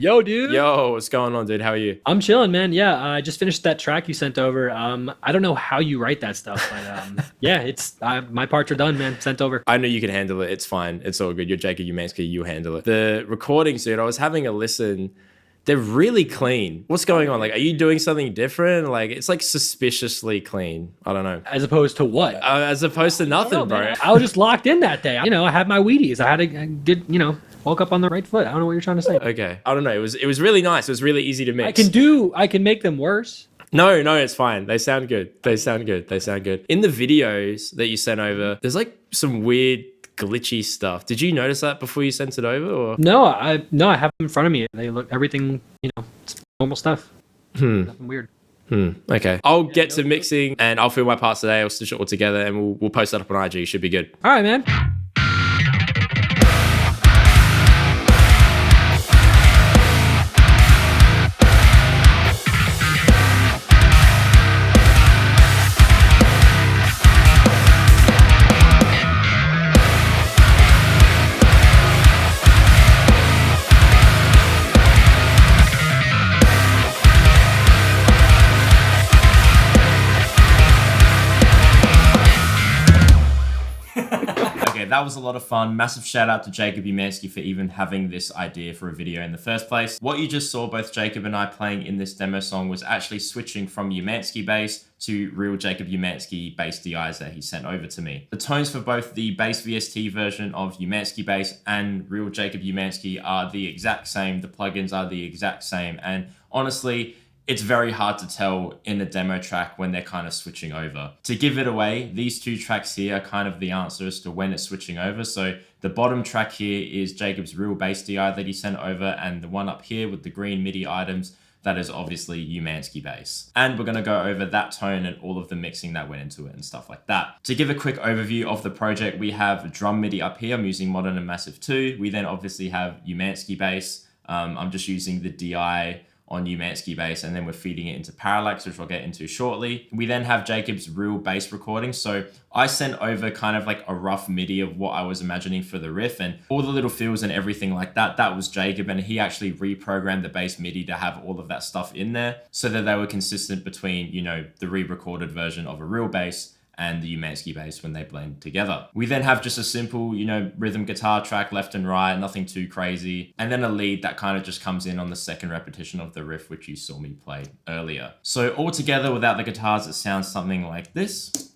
Yo, dude. Yo, what's going on, dude? How are you? I'm chilling, man. Yeah, I just finished that track you sent over. I don't know how you write that stuff, but yeah, it's my parts are done, man. Sent over. I know you can handle it. It's fine. It's all good. You're Jacob Umansky. You handle it. The recordings, dude, I was having a listen. They're really clean. What's going on? Like, are you doing something different? Like, it's like suspiciously clean. I don't know. As opposed to what? As opposed to nothing, bro. Man. I was just locked in that day. I had my Wheaties. I had to get, woke up on the right foot. I don't know what you're trying to say. Okay. I don't know. It was really nice. It was really easy to mix. I can make them worse. No, it's fine. They sound good. They sound good. In the videos that you sent over, there's like some weird glitchy stuff. Did you notice that before you sent it over? Or? No, I have them in front of me. They look everything, it's normal stuff. Nothing weird. Okay. I'll get to mixing and I'll film my parts today. I'll stitch it all together and we'll post that up on IG. Should be good. All right, man. That was a lot of fun. Massive shout out to Jacob Umansky for even having this idea for a video in the first place. What you just saw both Jacob and I playing in this demo song was actually switching from Umansky bass to real Jacob Umansky bass DIs that he sent over to me. The tones for both the bass VST version of Umansky bass and real Jacob Umansky are the exact same. The plugins are the exact same. And honestly, it's very hard to tell in a demo track when they're kind of switching over. To give it away, these two tracks here are kind of the answer as to when it's switching over. So the bottom track here is Jacob's real bass DI that he sent over, and the one up here with the green MIDI items, that is obviously Umansky bass. And we're gonna go over that tone and all of the mixing that went into it and stuff like that. To give a quick overview of the project, we have drum MIDI up here. I'm using Modern and Massive 2. We then obviously have Umansky bass. I'm just using the DI on Umansky bass, and then we're feeding it into Parallax, which I'll get into shortly. We then have Jacob's real bass recording. So I sent over kind of like a rough MIDI of what I was imagining for the riff, and all the little fills and everything like that, that was Jacob, and he actually reprogrammed the bass MIDI to have all of that stuff in there so that they were consistent between, the re-recorded version of a real bass and the Umansky bass when they blend together. We then have just a simple, rhythm guitar track left and right, nothing too crazy. And then a lead that kind of just comes in on the second repetition of the riff, which you saw me play earlier. So all together without the guitars, it sounds something like this.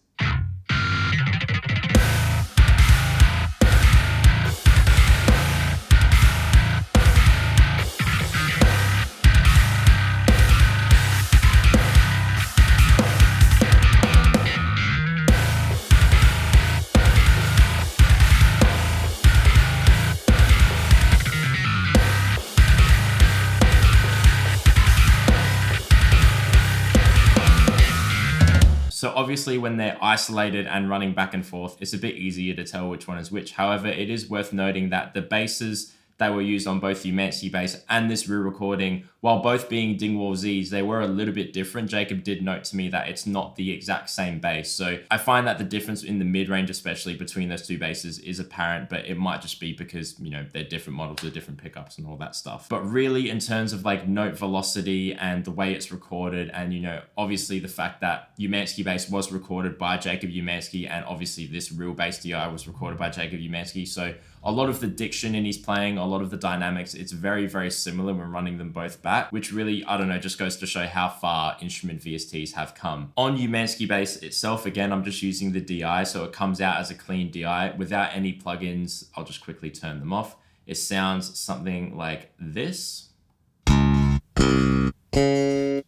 So obviously when they're isolated and running back and forth, it's a bit easier to tell which one is which. However, it is worth noting that the basses that were used on both Umansky bass and this re-recording, while both being Dingwall Zs, they were a little bit different. Jacob did note to me that it's not the exact same bass. So I find that the difference in the mid-range, especially between those two basses, is apparent, but it might just be because, they're different models with different pickups and all that stuff. But really in terms of like note velocity and the way it's recorded, and, obviously the fact that Umansky bass was recorded by Jacob Umansky, and obviously this real bass DI was recorded by Jacob Umansky. So a lot of the diction in his playing, a lot of the dynamics, it's very, very similar when running them both back, which really, I don't know, just goes to show how far instrument VSTs have come. On Umansky bass itself, again, I'm just using the DI, so it comes out as a clean DI without any plugins. I'll just quickly turn them off. It sounds something like this.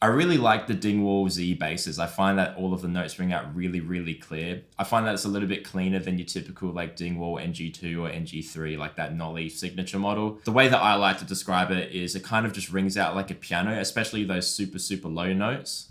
I really like the Dingwall Z basses. I find that all of the notes ring out really, really clear. I find that it's a little bit cleaner than your typical like Dingwall NG2 or NG3, like that Nolly signature model. The way that I like to describe it is it kind of just rings out like a piano, especially those super, super low notes.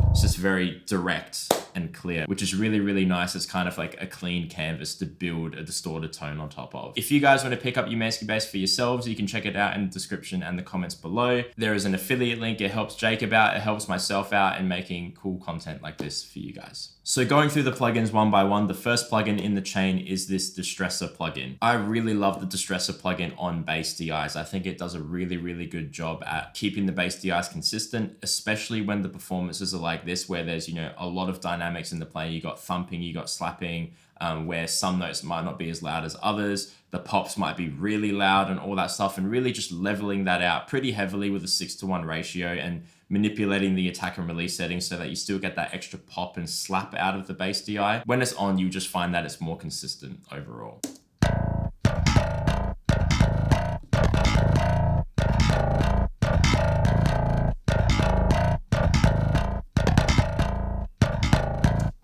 It's just very direct. and clear, which is really, really nice. It's kind of like a clean canvas to build a distorted tone on top of. If you guys want to pick up Umansky bass for yourselves, you can check it out in the description and the comments below. There is an affiliate link. It helps Jacob out. It helps myself out in making cool content like this for you guys. So going through the plugins one by one, the first plugin in the chain is this Distressor plugin. I really love the Distressor plugin on bass DIs. I think it does a really, really good job at keeping the bass DIs consistent, especially when the performances are like this, where there's, you know, a lot of dynamics in the playing. You got thumping, you got slapping, where some notes might not be as loud as others. The pops might be really loud and all that stuff, and really just leveling that out pretty heavily with a 6:1 ratio and manipulating the attack and release settings so that you still get that extra pop and slap out of the bass DI. When it's on, you just find that it's more consistent overall.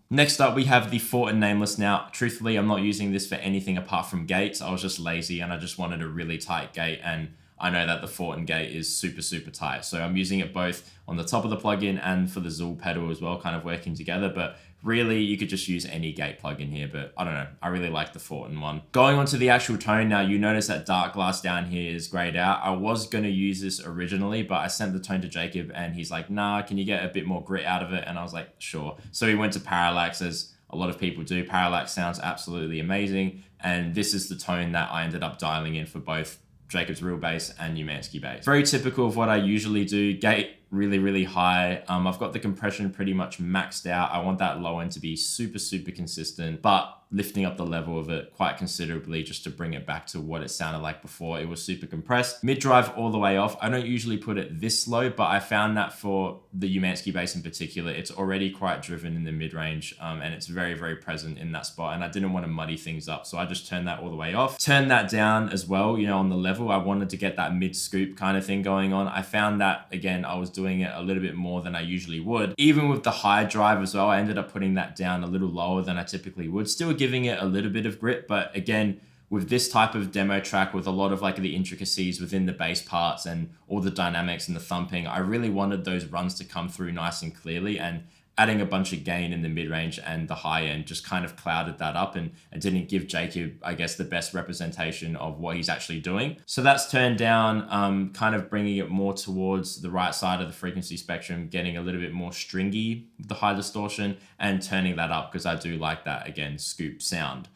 Next up, we have the Fortin Nameless. Now, truthfully, I'm not using this for anything apart from gates. I was just lazy and I just wanted a really tight gate, and I know that the Fortin gate is super, super tight. So I'm using it both on the top of the plugin and for the Zool pedal as well, kind of working together. But really, you could just use any gate plugin here, but I don't know. I really like the Fortin one. Going on to the actual tone now, you notice that dark glass down here is grayed out. I was going to use this originally, but I sent the tone to Jacob and he's like, nah, can you get a bit more grit out of it? And I was like, sure. So we went to parallax, as a lot of people do. Parallax sounds absolutely amazing. And this is the tone that I ended up dialing in for both Jacob's real bass and Umansky bass. Very typical of what I usually do. Gate really, really high. I've got the compression pretty much maxed out. I want that low end to be super, super consistent, but lifting up the level of it quite considerably just to bring it back to what it sounded like before. It was super compressed. Mid drive all the way off. I don't usually put it this low, but I found that for the Umansky bass in particular, it's already quite driven in the mid range, and it's very, very present in that spot. And I didn't want to muddy things up, so I just turned that all the way off. Turned that down as well, you know, on the level. I wanted to get that mid scoop kind of thing going on. I found that, again, I was doing it a little bit more than I usually would. Even with the high drive as well, I ended up putting that down a little lower than I typically would, still giving it a little bit of grit. But again, with this type of demo track, with a lot of like the intricacies within the bass parts and all the dynamics and the thumping, I really wanted those runs to come through nice and clearly, and adding a bunch of gain in the mid-range and the high end just kind of clouded that up and didn't give Jacob, I guess, the best representation of what he's actually doing. So that's turned down, kind of bringing it more towards the right side of the frequency spectrum, getting a little bit more stringy with the high distortion, and turning that up because I do like that, again, scoop sound.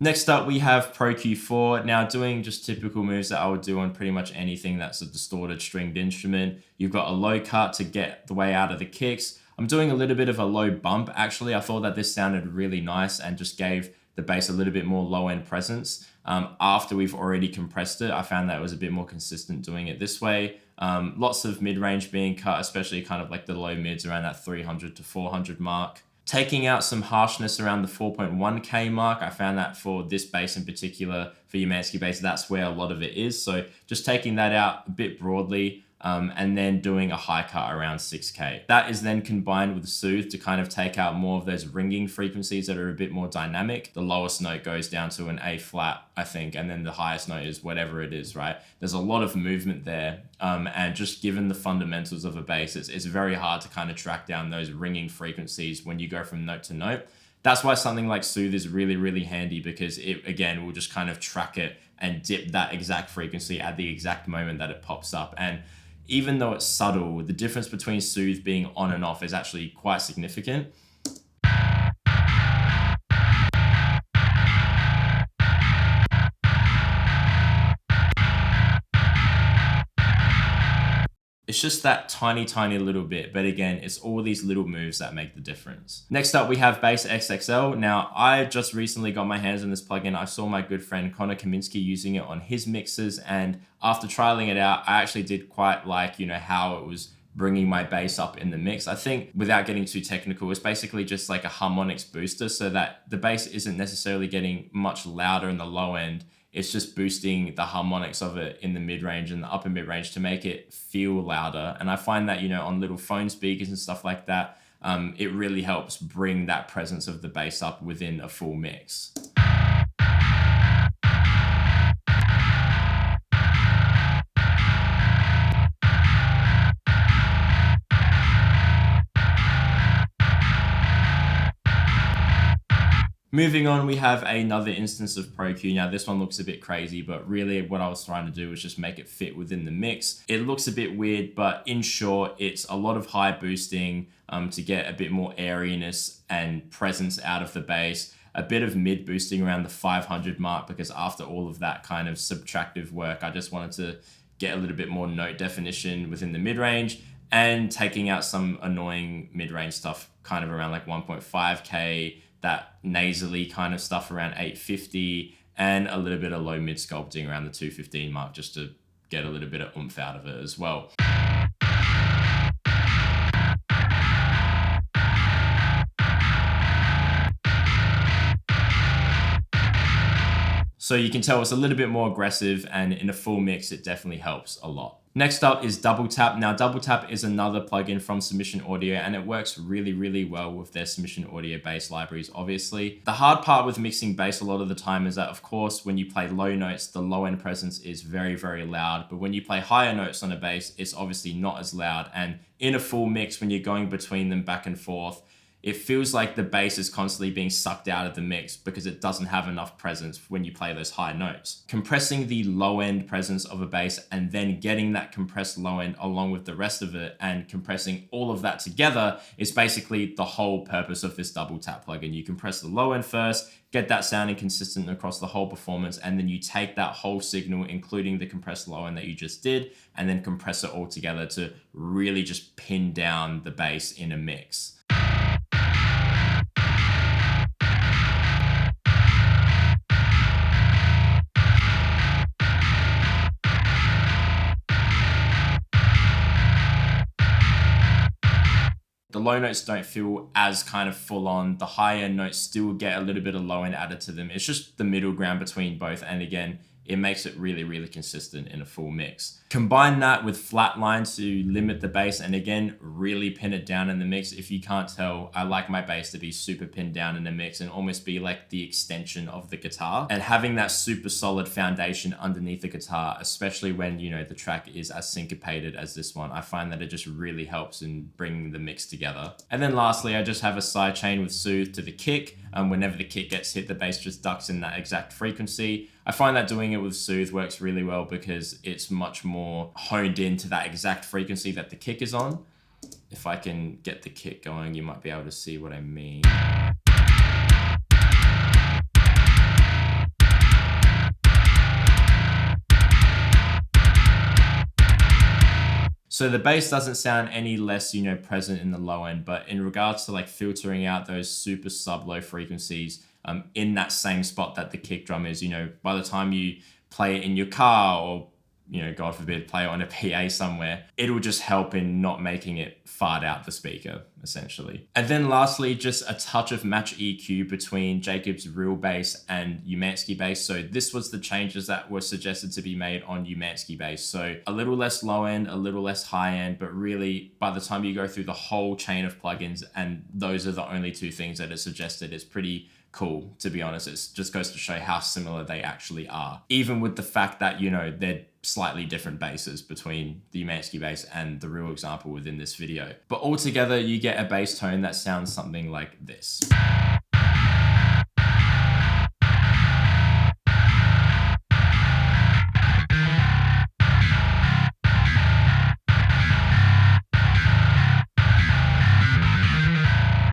Next up, we have Pro Q4. Now, doing just typical moves that I would do on pretty much anything that's a distorted stringed instrument. You've got a low cut to get the way out of the kicks. I'm doing a little bit of a low bump, actually. I thought that this sounded really nice and just gave the bass a little bit more low-end presence. After we've already compressed it, I found that it was a bit more consistent doing it this way. Lots of mid-range being cut, especially kind of like the low mids around that 300 to 400 mark. Taking out some harshness around the 4.1K mark. I found that for this bass in particular, for Umansky bass, that's where a lot of it is. So just taking that out a bit broadly, and then doing a high cut around 6K. That is then combined with Soothe to kind of take out more of those ringing frequencies that are a bit more dynamic. The lowest note goes down to an A flat, I think, and then the highest note is whatever it is, right? There's a lot of movement there, and just given the fundamentals of a bass, it's very hard to kind of track down those ringing frequencies when you go from note to note. That's why something like Soothe is really, really handy, because it, again, will just kind of track it and dip that exact frequency at the exact moment that it pops up. And even though it's subtle, the difference between Soothe being on and off is actually quite significant. It's just that tiny, tiny little bit. But again, it's all these little moves that make the difference. Next up, we have Bass XXL. Now, I just recently got my hands on this plugin. I saw my good friend Connor Kaminsky using it on his mixes. And after trialing it out, I actually did quite like, you know, how it was bringing my bass up in the mix. I think, without getting too technical, it's basically just like a harmonics booster so that the bass isn't necessarily getting much louder in the low end. It's just boosting the harmonics of it in the mid-range and the upper mid-range to make it feel louder. And I find that, you know, on little phone speakers and stuff like that, it really helps bring that presence of the bass up within a full mix. Moving on, we have another instance of Pro Q. Now, this one looks a bit crazy, but really what I was trying to do was just make it fit within the mix. It looks a bit weird, but in short, it's a lot of high boosting to get a bit more airiness and presence out of the bass. A bit of mid boosting around the 500 mark, because after all of that kind of subtractive work, I just wanted to get a little bit more note definition within the mid-range, and taking out some annoying mid-range stuff kind of around like 1.5K, that nasally kind of stuff around 850, and a little bit of low mid sculpting around the 215 mark, just to get a little bit of oomph out of it as well. So you can tell it's a little bit more aggressive, and in a full mix, it definitely helps a lot. Next up is Double Tap. Now, Double Tap is another plugin from Submission Audio, and it works really, really well with their Submission Audio bass libraries, obviously. The hard part with mixing bass a lot of the time is that, of course, when you play low notes, the low end presence is very, very loud. But when you play higher notes on a bass, it's obviously not as loud. And in a full mix, when you're going between them back and forth, it feels like the bass is constantly being sucked out of the mix because it doesn't have enough presence when you play those high notes. Compressing the low end presence of a bass and then getting that compressed low end along with the rest of it and compressing all of that together is basically the whole purpose of this Double Tap plugin. You compress the low end first, get that sounding consistent across the whole performance, and then you take that whole signal, including the compressed low end that you just did, and then compress it all together to really just pin down the bass in a mix. The low notes don't feel as kind of full on. The higher notes still get a little bit of low end added to them. It's just the middle ground between both. And again, it makes it really, really consistent in a full mix. Combine that with flat lines to limit the bass and again, really pin it down in the mix. If you can't tell, I like my bass to be super pinned down in the mix and almost be like the extension of the guitar. And having that super solid foundation underneath the guitar, especially when, you know, the track is as syncopated as this one, I find that it just really helps in bringing the mix together. And then lastly, I just have a side chain with Soothe to the kick. Whenever the kick gets hit, the bass just ducks in that exact frequency. I find that doing it with Soothe works really well because it's much more honed into that exact frequency that the kick is on. If I can get the kick going, you might be able to see what I mean. So the bass doesn't sound any less, you know, present in the low end, but in regards to like filtering out those super sub low frequencies in that same spot that the kick drum is, you know, by the time you play it in your car or, you know, God forbid, play it on a PA somewhere, it'll just help in not making it fart out the speaker, essentially. And then lastly, just a touch of match EQ between Jacob's real bass and Houshmand bass. So this was the changes that were suggested to be made on Houshmand bass. So a little less low end, a little less high end, but really by the time you go through the whole chain of plugins and those are the only two things that are suggested, it's pretty cool, to be honest. It just goes to show how similar they actually are. Even with the fact that, you know, they're slightly different basses between the Houshmand bass and the real example within this video. But altogether, you get a bass tone that sounds something like this.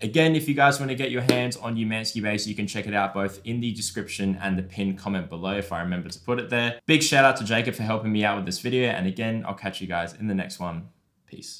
Again, if you guys want to get your hands on Houshmand bass, you can check it out both in the description and the pinned comment below if I remember to put it there. Big shout out to Jacob for helping me out with this video. And again, I'll catch you guys in the next one. Peace.